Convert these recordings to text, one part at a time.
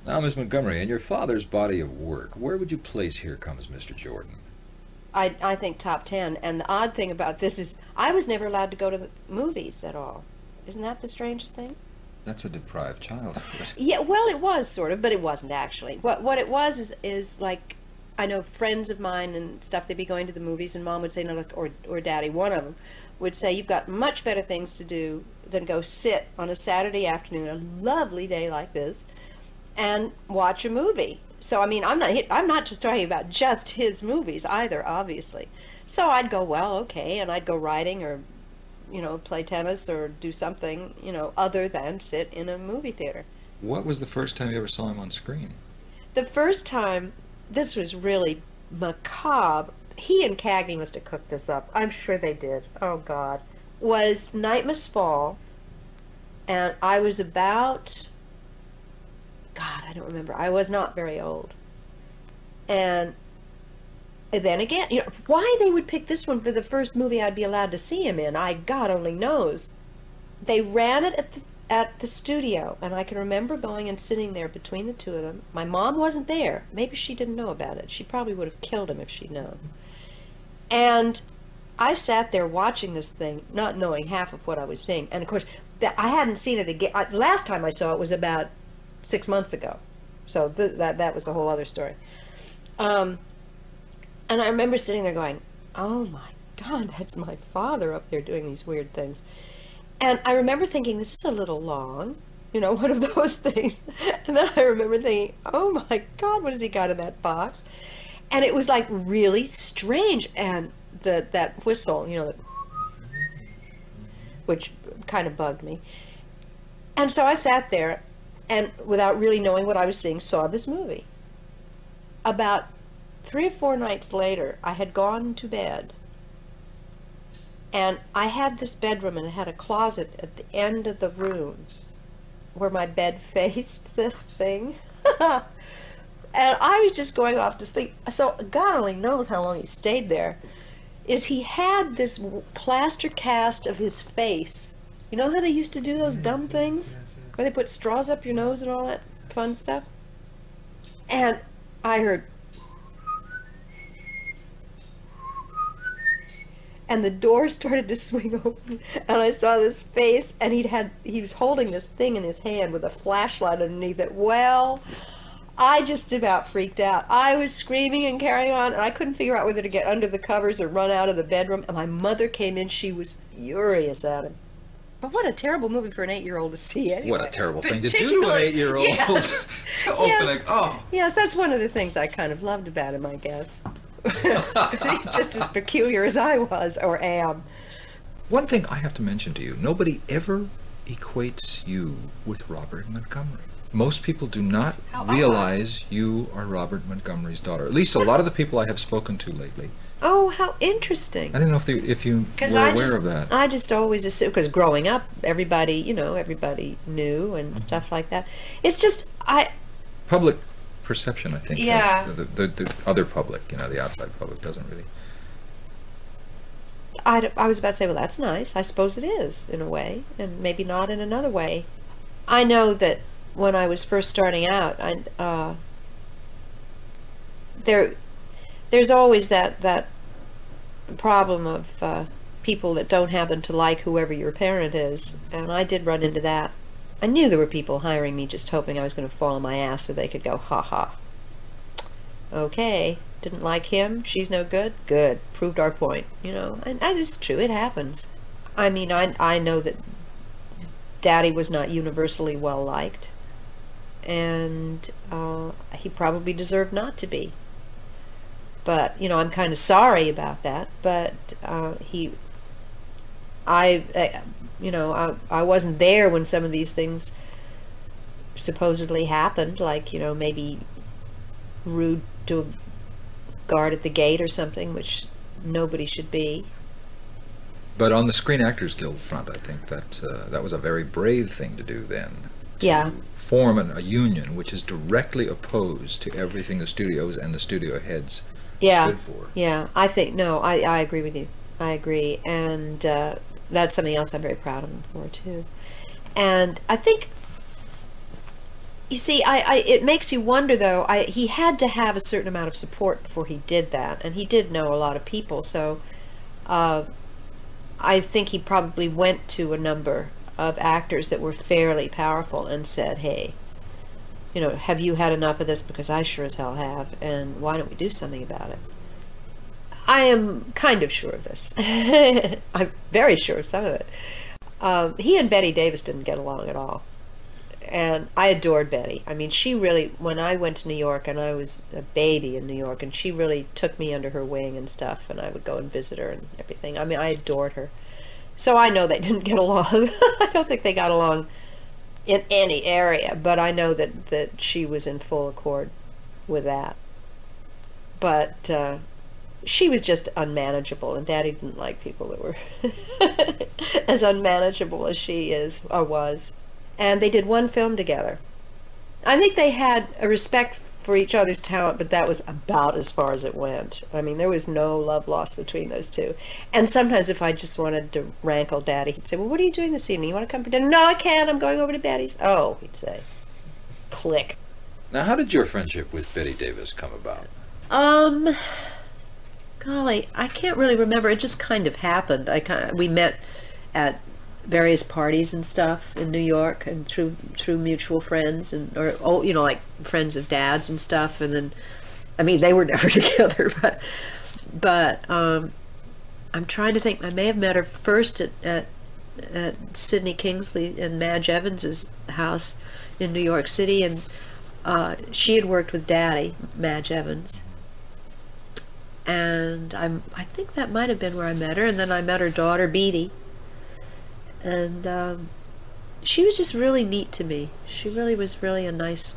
Now, Miss Montgomery, in your father's body of work, where would you place Here Comes Mr. Jordan? I think top 10. And the odd thing about this is I was never allowed to go to the movies at all. Isn't that the strangest thing? That's a deprived childhood. Yeah, well, it was sort of, but it wasn't actually. What it was is like, I know friends of mine and stuff, they'd be going to the movies, and Mom would say, no, look, or Daddy, one of them, would say, you've got much better things to do than go sit on a Saturday afternoon, a lovely day like this, and watch a movie. So I mean, I'm not just talking about just his movies either, obviously. So I'd go, well, okay, and I'd go riding or, play tennis or do something, other than sit in a movie theater. What was the first time you ever saw him on screen? The first time, this was really macabre. He and Cagney must have cooked this up. I'm sure they did. Oh God. Was Night Must Fall, and I was about, God, I don't remember. I was not very old. And then again, why they would pick this one for the first movie I'd be allowed to see him in, God only knows. They ran it at the studio, and I can remember going and sitting there between the two of them. My mom wasn't there. Maybe she didn't know about it. She probably would have killed him if she'd known. And I sat there watching this thing, not knowing half of what I was seeing. And of course, I hadn't seen it again. Last time I saw it was about 6 months ago. So that was a whole other story. And I remember sitting there going, oh my God, that's my father up there doing these weird things. And I remember thinking, this is a little long, one of those things. And then I remember thinking, oh my God, what has he got in that box? And it was like really strange. And that whistle, which kind of bugged me. And so I sat there and without really knowing what I was seeing, saw this movie. About 3 or 4 nights later, I had gone to bed, and I had this bedroom, and it had a closet at the end of the room where my bed faced this thing. And I was just going off to sleep. So God only knows how long he stayed there. He had this plaster cast of his face. You know how they used to do those dumb things? Where they put straws up your nose and all that fun stuff? And I heard, and the door started to swing open, and I saw this face, and he was holding this thing in his hand with a flashlight underneath it. Well, I just about freaked out. I was screaming and carrying on, and I couldn't figure out whether to get under the covers or run out of the bedroom, and my mother came in. She was furious at him. But what a terrible movie for an 8-year-old to see anyway. What a terrible thing to do to an 8-year-old. Yes. To open it. Oh. Yes, that's one of the things I kind of loved about him, I guess. He's just as peculiar as I was, or am. One thing I have to mention to you, nobody ever equates you with Robert Montgomery. Most people do not realize you are Robert Montgomery's daughter. At least a lot of the people I have spoken to lately. Oh, how interesting. I didn't know if you were aware of that. I just always assumed, because growing up, everybody knew and stuff like that. It's just, Public perception, I think. Yeah. The other public, the outside public doesn't really. I was about to say, well, that's nice. I suppose it is, in a way, and maybe not in another way. I know that when I was first starting out, there's always that problem of people that don't happen to like whoever your parent is, and I did run into that. I knew there were people hiring me just hoping I was going to fall on my ass so they could go, ha ha. Okay, didn't like him, she's no good? Good, proved our point, and it's true, it happens. I mean, I know that Daddy was not universally well liked, and he probably deserved not to be. But, I'm kind of sorry about that, but I wasn't there when some of these things supposedly happened, like, maybe rude to a guard at the gate or something, which nobody should be. But on the Screen Actors Guild front, I think that was a very brave thing to do then. Yeah. Form a union which is directly opposed to everything the studios and the studio heads stood for. Yeah, I think, no, I agree with you. I agree, and that's something else I'm very proud of him for, too. And I think You see, it makes you wonder, though. He had to have a certain amount of support before he did that, and he did know a lot of people. So, I think he probably went to a number of actors that were fairly powerful and said, "Hey, you know, have you had enough of this? Because I sure as hell have, and why don't we do something about it?" I am kind of sure of this. I'm very sure of some of it. He and Bette Davis didn't get along at all. And I adored Bette. I mean, she really, when I went to New York, and I was a baby in New York, and she really took me under her wing and stuff, and I would go and visit her and everything. I mean, I adored her. So I know they didn't get along. I don't think they got along in any area, but I know that she was in full accord with that. But she was just unmanageable, and Daddy didn't like people that were as unmanageable as she is or was. And they did one film together. I think they had a respect for each other's talent, but that was about as far as it went. I mean, there was no love lost between those two. And sometimes if I just wanted to rankle Daddy, he'd say, "Well, what are you doing this evening? You want to come for dinner?" "No, I can't. I'm going over to Betty's." "Oh," he'd say. Click. Now, how did your friendship with Bette Davis come about? Golly, I can't really remember. It just kind of happened. We met at various parties and stuff in New York, and through mutual friends, and you know, like friends of Dad's and stuff. And then, I mean, they were never together, but I'm trying to think. I may have met her first at Sidney Kingsley and Madge Evans's house in New York City, and she had worked with Daddy, Madge Evans. And I think that might have been where I met her. And then I met her daughter, Bette. And she was just really neat to me. She really was really a nice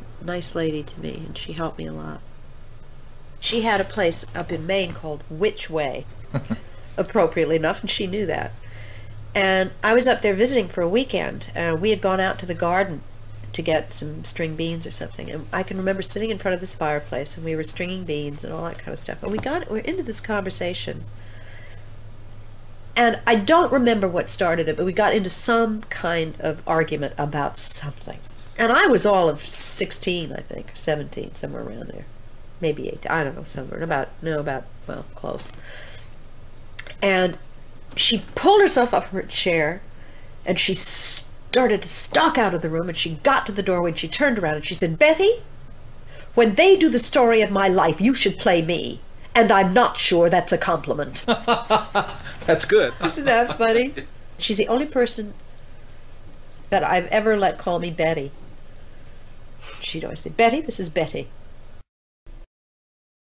lady to me, and she helped me a lot. She had a place up in Maine called Which Way, appropriately enough, and she knew that. And I was up there visiting for a weekend. We had gone out to the garden to get some string beans or something, and I can remember sitting in front of this fireplace, and we were stringing beans and all that kind of stuff, and we're into this conversation, and I don't remember what started it, but we got into some kind of argument about something, and I was all of 16, I think, or 17, somewhere around there, maybe 18, I don't know, somewhere about well, close. And she pulled herself up from her chair, and she started to stalk out of the room, and she got to the doorway, and she turned around and she said, "Betty, when they do the story of my life, you should play me, and I'm not sure that's a compliment." That's good. Isn't that funny? She's the only person that I've ever let call me Betty. She'd always say, "Betty, this is Betty."